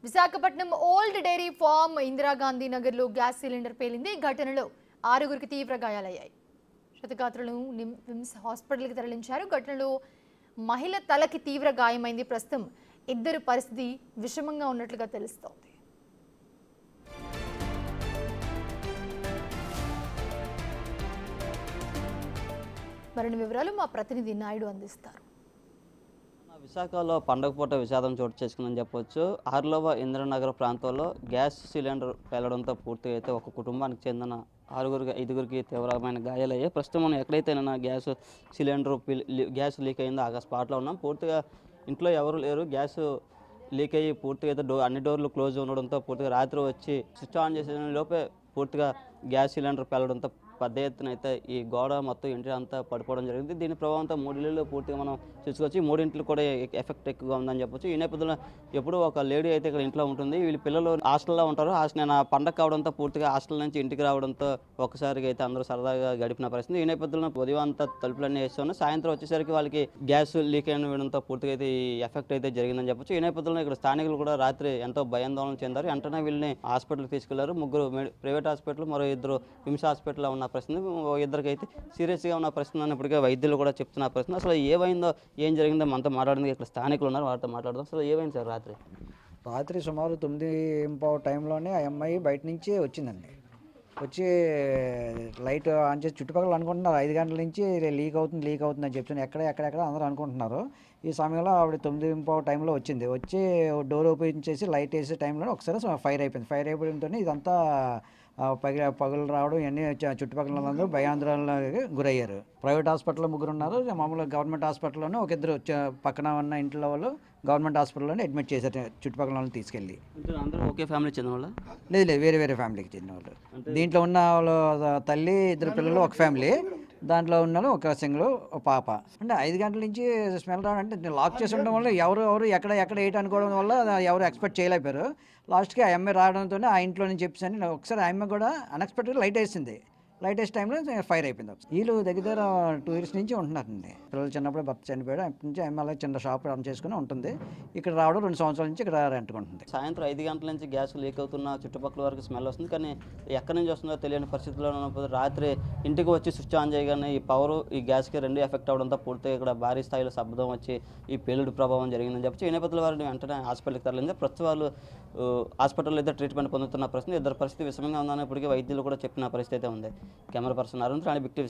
Visakhapatnam old dairy farm Indira Gandhi నగర్లో gas cylinder పేలింది. ఘటనలో 6గురికి తీవ్ర గాయాలయ్యాయి. క్షతగాత్రులను నిమ్స్ హాస్పిటల్కి తరలించారు. ఘటనలో మహిళ తలకి తీవ్ర గాయమైంది. ప్రస్తుతం ఇద్దరు పరిస్థితి విషమంగా ఉన్నట్లుగా తెలుస్తోంది. మరిన్ని వివరాలు మా ప్రతినిధి నాయుడు అందిస్తారు. విశాఖలో పండగ పూట విషాదం చోటు చేసుకుందని చెప్పొచ్చు. ఆర్లోవ ఇంద్రనగర్ ప్రాంతంలో గ్యాస్ సిలిండర్ పేలడంతో పూర్తిగా అయితే ఒక కుటుంబానికి చెందిన 5గురికి తీవ్రమైన గాయాలయ్యాయి. ప్రస్తుతం మనం ఎక్కడైతే గ్యాస్ లీక్ అయిందో ఆ స్పాట్లో ఉన్నాం. పూర్తిగా ఇంట్లో ఎవరు లేరు. గ్యాస్ లీక్ అయ్యి పూర్తిగా అయితే అన్ని డోర్లు క్లోజ్ ఉండడంతో పూర్తిగా రాత్రి వచ్చి స్విచ్ ఆన్ చేసే లోపే పూర్తిగా గ్యాస్ సిలిండర్ పేలడంతో పెద్ద ఎత్తున అయితే ఈ గోడ మొత్తం ఇంటి అంతా పడిపోవడం జరిగింది. దీని ప్రభావంతో 3 ఇళ్ళు పూర్తిగా మనం చూసుకోవచ్చు. 3 ఇంట్లో కూడా ఎఫెక్ట్ ఎక్కువగా ఉందని చెప్పొచ్చు. ఈ నేపథ్యంలో ఎప్పుడు ఒక లేడీ అయితే ఇక్కడ ఇంట్లో ఉంటుంది. వీళ్ళ పిల్లలు హాస్టల్లో ఉంటారు. నేను పండగ కావడంతో పూర్తిగా హాస్టల్ నుంచి ఇంటికి రావడంతో ఒక్కసారిగా అయితే అందరూ సరదాగా గడిపిన పరిస్థితి. ఈ నేపథ్యంలో ఉదయం అంతా తలుపులన్నీ వేస్తున్నాయి. సాయంత్రం వచ్చేసరికి వాళ్ళకి గ్యాస్ లీక్ అయినడంతో పూర్తిగా అయితే ఈ ఎఫెక్ట్ అయితే జరిగిందని చెప్పొచ్చు. ఈ నేపథ్యంలో ఇక్కడ స్థానికులు కూడా రాత్రి ఎంతో భయాందోళన చెందారు. వెంటనే వీళ్ళని హాస్పిటల్కి తీసుకెళ్లారు. 3 ప్రైవేట్ హాస్పిటల్, మరో 2 విమ్స్ హాస్పిటల్లో ఉన్న పరిస్థితి. 2 సీరియస్గా ఉన్న పరిస్థితి అన్నప్పటికీ వైద్యులు కూడా చెప్తున్న పరిస్థితి. అసలు ఏమైందో ఏం జరిగిందో మనతో మాట్లాడింది ఇక్కడ స్థానికులు ఉన్నారు, వారితో మాట్లాడదాం. అసలు ఏమైంది సార్? రాత్రి సుమారు 9:15 టైంలోనే ఆ అమ్మాయి బయట నుంచి వచ్చిందండి. వచ్చి లైట్ ఆన్ చేసి చుట్టుపక్కల అనుకుంటున్నారు 5 గంటల నుంచి లీక్ అవుతుంది అని చెప్తున్నాను. ఎక్కడెక్కడ అందరూ అనుకుంటున్నారు. ఈ సమయంలో ఆవిడ 9:15 టైంలో వచ్చింది. వచ్చి డోర్ ఓపెన్ చేసి లైట్ వేసే టైంలో ఒకసారి ఫైర్ అయిపోయింది. ఇదంతా పగులు రావడం ఇవన్నీ చుట్టుపక్కల అందరూ భయాందోళనకు గురయ్యారు. ప్రైవేట్ హాస్పిటల్లో 3 ఉన్నారు. మామూలుగా గవర్నమెంట్ హాస్పిటల్లోనే ఒక 2 పక్కన ఉన్న ఇంట్లో వాళ్ళు గవర్నమెంట్ హాస్పిటల్లోనే అడ్మిట్ చేశారు చుట్టుపక్కల వాళ్ళని తీసుకెళ్ళి. ఒకే ఫ్యామిలీ చెందిన వాళ్ళ? లేదు, వేరే ఫ్యామిలీకి చెందిన వాళ్ళు. దీంట్లో ఉన్న వాళ్ళ తల్లి, 2 పిల్లలు ఒక ఫ్యామిలీ. దాంట్లో ఉన్న ఒక సింగిల్ పాప. అంటే 5 గంటల నుంచి స్మెల్ రావడం అంటే లాక్ చేసి ఉండడం వల్ల ఎవరు ఎక్కడ ఏంటి అనుకోవడం వల్ల ఎవరు ఎక్స్పెక్ట్ చేయలేకపోయారు. లాస్ట్కి ఆ అమ్మాయి రావడంతోనే ఆ ఇంట్లో నుంచి చెప్పేసి ఒకసారి ఆ అమ్మాయి కూడా అన్ఎక్స్పెక్టెడ్గా లైట్ వేసింది. లైట్ వేసే టైంలో ఫైర్ అయిపోయింది. వీళ్ళు దగ్గర 2 ఇయర్స్ నుంచి ఉంటున్నారండి. పిల్లలు చిన్నప్పుడు భర్త చనిపోయాడు. అప్పటి నుంచి అమ్మాయి చిన్న షాప్ రన్ చేసుకుని ఉంటుంది. ఇక్కడ రావడం 2 సంవత్సరాల నుంచి ఇక్కడ రెంట్కుంటుంది. సాయంత్రం 5 గంటల నుంచి గ్యాస్ లీక్ అవుతున్న చుట్టుపక్కల వరకు స్మెల్ వస్తుంది. కానీ ఎక్కడి నుంచి వస్తుందో తెలియని పరిస్థితుల్లో ఉన్నప్పుడు రాత్రి ఇంటికి వచ్చి స్విచ్ ఆన్ చేయగానే ఈ పవర్ ఈ గ్యాస్కి 2 ఎఫెక్ట్ అవడంతో పూర్తిగా ఇక్కడ భారీ స్థాయిలో శబ్దం వచ్చి ఈ పేలుడు ప్రభావం జరిగిందని చెప్పి ఈ నేపథ్యంలో వారిని వెంటనే హాస్పిటల్కి తరలింది. ప్రస్తుతం వాళ్ళు హాస్పిటల్లో అయితే ట్రీట్మెంట్ పొందుతున్న పరిస్థితి. 2 పరిస్థితి విషమంగా ఉందని ఇప్పటికీ వైద్యులు కూడా చెప్పిన పరిస్థితి అయితే ఉంది. Camera person Arun big TV.